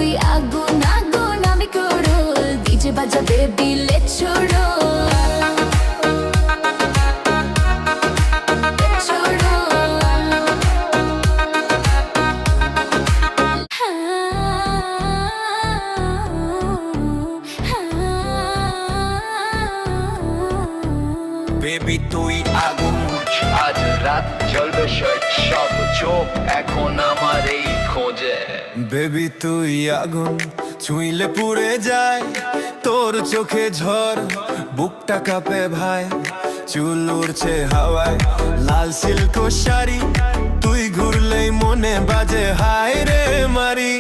তুই আগুন আগুন আমি করো ডিজে বাজা বেবি লেটস ছোড়ো বেবি তুই আগুন, আজ রাত জ্বলবে সব চোখ এখন আমার এই খোঁজে। বেবি তুই আগুন, ছুঁইলে পুড়ে যায়, তোর চোখে ঝড়, বুকটা কাঁপে ভাই, চুল উড়ছে হাওয়ায়, লাল সিল্ক শাড়ি, তুই ঘুরলেই মনে বাজে হায় রে মারি।